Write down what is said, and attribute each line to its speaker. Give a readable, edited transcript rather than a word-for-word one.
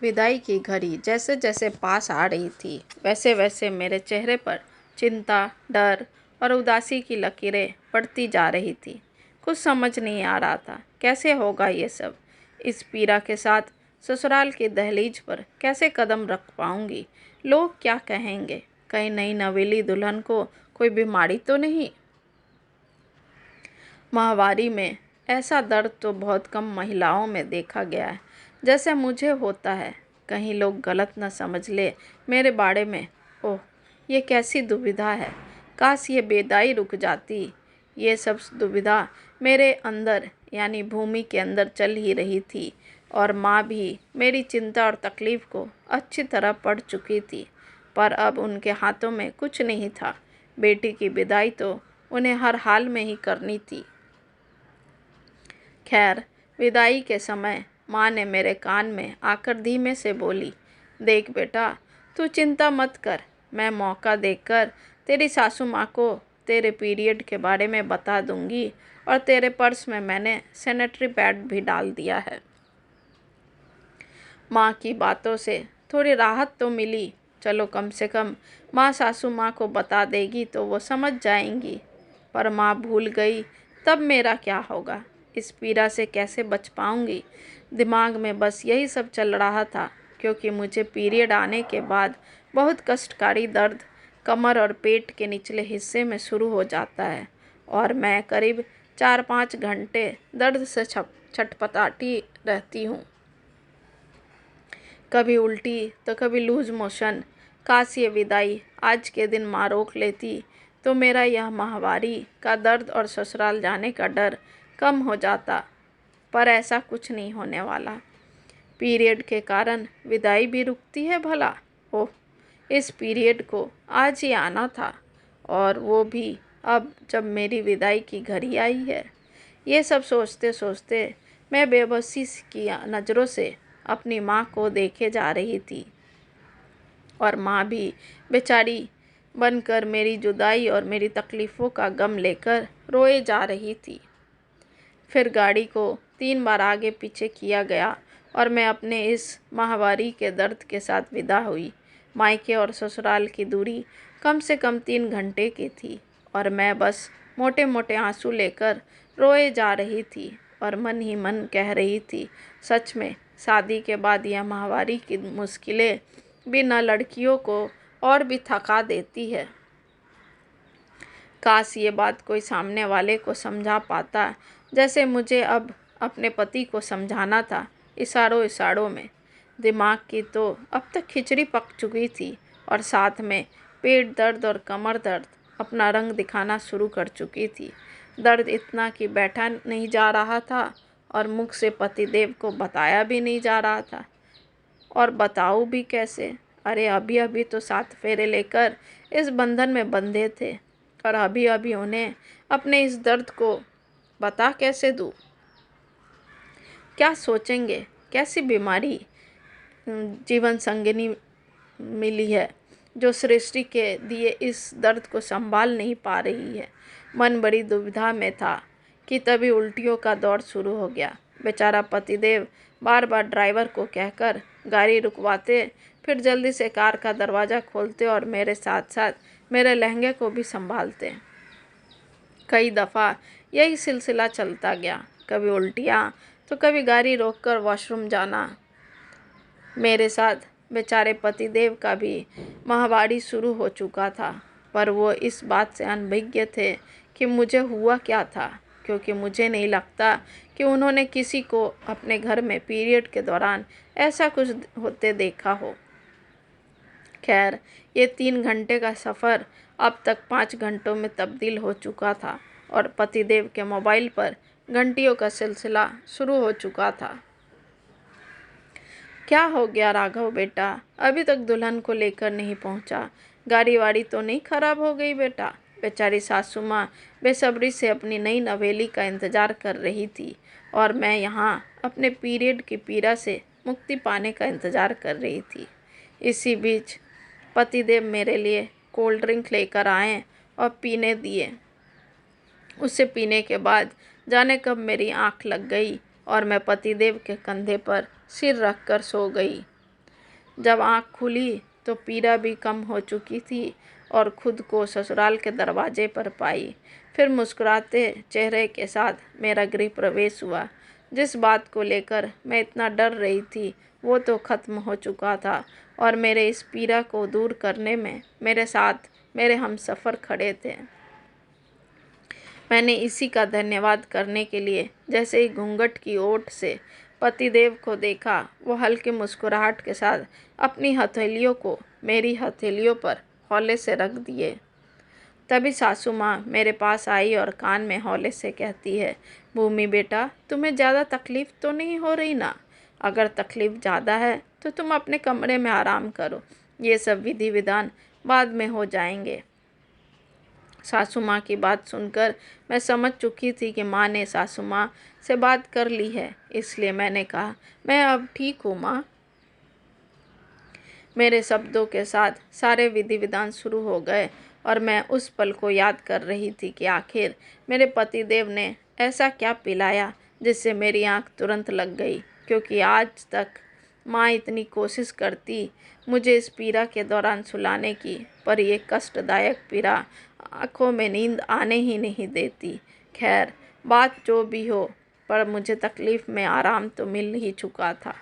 Speaker 1: विदाई की घड़ी जैसे जैसे पास आ रही थी वैसे वैसे मेरे चेहरे पर चिंता, डर और उदासी की लकीरें पड़ती जा रही थी। कुछ समझ नहीं आ रहा था कैसे होगा ये सब। इस पीड़ा के साथ ससुराल की दहलीज पर कैसे कदम रख पाऊंगी। लोग क्या कहेंगे। कहीं नई नवेली दुल्हन को कोई बीमारी तो नहीं। माहवारी में ऐसा दर्द तो बहुत कम महिलाओं में देखा गया है जैसे मुझे होता है। कहीं लोग गलत न समझ ले मेरे बारे में। ओह, ये कैसी दुविधा है। काश ये बेदाई रुक जाती। ये सब दुविधा मेरे अंदर यानी भूमि के अंदर चल ही रही थी और माँ भी मेरी चिंता और तकलीफ़ को अच्छी तरह पढ़ चुकी थी। पर अब उनके हाथों में कुछ नहीं था। बेटी की विदाई तो उन्हें हर हाल में ही करनी थी। खैर, विदाई के समय माँ ने मेरे कान में आकर धीमे से बोली, देख बेटा, तू चिंता मत कर। मैं मौका देखकर तेरी सासू माँ को तेरे पीरियड के बारे में बता दूंगी और तेरे पर्स में मैंने सैनिटरी पैड भी डाल दिया है। माँ की बातों से थोड़ी राहत तो मिली। चलो कम से कम माँ सासू माँ को बता देगी तो वो समझ जाएंगी। पर माँ भूल गई तब मेरा क्या होगा। इस पीड़ा से कैसे बच पाऊंगी। दिमाग में बस यही सब चल रहा था क्योंकि मुझे पीरियड आने के बाद बहुत कष्टकारी दर्द कमर और पेट के निचले हिस्से में शुरू हो जाता है और मैं करीब 4-5 घंटे दर्द से छटपटाती रहती हूँ। कभी उल्टी तो कभी लूज मोशन। काश ये विदाई आज के दिन माँ रोक लेती तो मेरा यह माहवारी का दर्द और ससुराल जाने का डर कम हो जाता। पर ऐसा कुछ नहीं होने वाला। पीरियड के कारण विदाई भी रुकती है भला। ओह, इस पीरियड को आज ही आना था और वो भी अब जब मेरी विदाई की घड़ी आई है। ये सब सोचते सोचते मैं बेबसी की नज़रों से अपनी माँ को देखे जा रही थी और माँ भी बेचारी बनकर मेरी जुदाई और मेरी तकलीफ़ों का गम लेकर रोए जा रही थी। फिर गाड़ी को 3 बार आगे पीछे किया गया और मैं अपने इस माहवारी के दर्द के साथ विदा हुई। मायके और ससुराल की दूरी कम से कम 3 घंटे की थी और मैं बस मोटे मोटे आंसू लेकर रोए जा रही थी और मन ही मन कह रही थी, सच में शादी के बाद यह माहवारी की मुश्किलें भी न लड़कियों को और भी थका देती है। काश ये बात कोई सामने वाले को समझा पाता जैसे मुझे अब अपने पति को समझाना था, इशारों इशारों में। दिमाग की तो अब तक खिचड़ी पक चुकी थी और साथ में पेट दर्द और कमर दर्द अपना रंग दिखाना शुरू कर चुकी थी। दर्द इतना कि बैठा नहीं जा रहा था और मुख से पतिदेव को बताया भी नहीं जा रहा था। और बताऊँ भी कैसे। अरे अभी अभी तो 7 फेरे लेकर इस बंधन में बंधे थे और अभी अभी उन्हें अपने इस दर्द को बता कैसे दूँ। क्या सोचेंगे। कैसी बीमारी जीवन संगिनी मिली है जो सृष्टि के दिए इस दर्द को संभाल नहीं पा रही है। मन बड़ी दुविधा में था कि तभी उल्टियों का दौर शुरू हो गया। बेचारा पतिदेव बार बार ड्राइवर को कहकर गाड़ी रुकवाते, फिर जल्दी से कार का दरवाज़ा खोलते और मेरे साथ साथ मेरे लहंगे को भी संभालते। कई दफ़ा यही सिलसिला चलता गया। कभी उल्टियाँ तो कभी गाड़ी रोककर वॉशरूम जाना। मेरे साथ बेचारे पतिदेव का भी माहवारी शुरू हो चुका था पर वो इस बात से अनभिज्ञ थे कि मुझे हुआ क्या था, क्योंकि मुझे नहीं लगता कि उन्होंने किसी को अपने घर में पीरियड के दौरान ऐसा कुछ होते देखा हो। खैर, ये 3 घंटे का सफ़र अब तक 5 घंटों में तब्दील हो चुका था और पतिदेव के मोबाइल पर घंटियों का सिलसिला शुरू हो चुका था। क्या हो गया राघव बेटा, अभी तक दुल्हन को लेकर नहीं पहुंचा। गाड़ी वाड़ी तो नहीं खराब हो गई बेटा। बेचारी सासू माँ बेसब्री से अपनी नई नवेली का इंतज़ार कर रही थी और मैं यहाँ अपने पीरियड की पीड़ा से मुक्ति पाने का इंतज़ार कर रही थी। इसी बीच पतिदेव मेरे लिए कोल्ड ड्रिंक लेकर आए और पीने दिए। उसे पीने के बाद जाने कब मेरी आँख लग गई और मैं पतिदेव के कंधे पर सिर रखकर सो गई। जब आँख खुली तो पीड़ा भी कम हो चुकी थी और खुद को ससुराल के दरवाजे पर पाई। फिर मुस्कुराते चेहरे के साथ मेरा गृह प्रवेश हुआ। जिस बात को लेकर मैं इतना डर रही थी वो तो खत्म हो चुका था और मेरे इस पीड़ा को दूर करने में मेरे साथ मेरे हमसफ़र खड़े थे। मैंने इसी का धन्यवाद करने के लिए जैसे ही घूंघट की ओट से पतिदेव को देखा, वो हल्की मुस्कुराहट के साथ अपनी हथेलियों को मेरी हथेलियों पर हौले से रख दिए। तभी सासू माँ मेरे पास आई और कान में हौले से कहती है, भूमि बेटा, तुम्हें ज़्यादा तकलीफ़ तो नहीं हो रही ना? अगर तकलीफ़ ज़्यादा है तो तुम अपने कमरे में आराम करो, ये सब विधि विधान बाद में हो जाएंगे। सासू माँ की बात सुनकर मैं समझ चुकी थी कि माँ ने सासू माँ से बात कर ली है, इसलिए मैंने कहा, मैं अब ठीक हूँ माँ। मेरे शब्दों के साथ सारे विधि विधान शुरू हो गए और मैं उस पल को याद कर रही थी कि आखिर मेरे पतिदेव ने ऐसा क्या पिलाया जिससे मेरी आंख तुरंत लग गई, क्योंकि आज तक माँ इतनी कोशिश करती मुझे इस पीड़ा के दौरान सुलाने की, पर ये कष्टदायक पीड़ा आँखों में नींद आने ही नहीं देती। खैर, बात जो भी हो, पर मुझे तकलीफ़ में आराम तो मिल ही चुका था।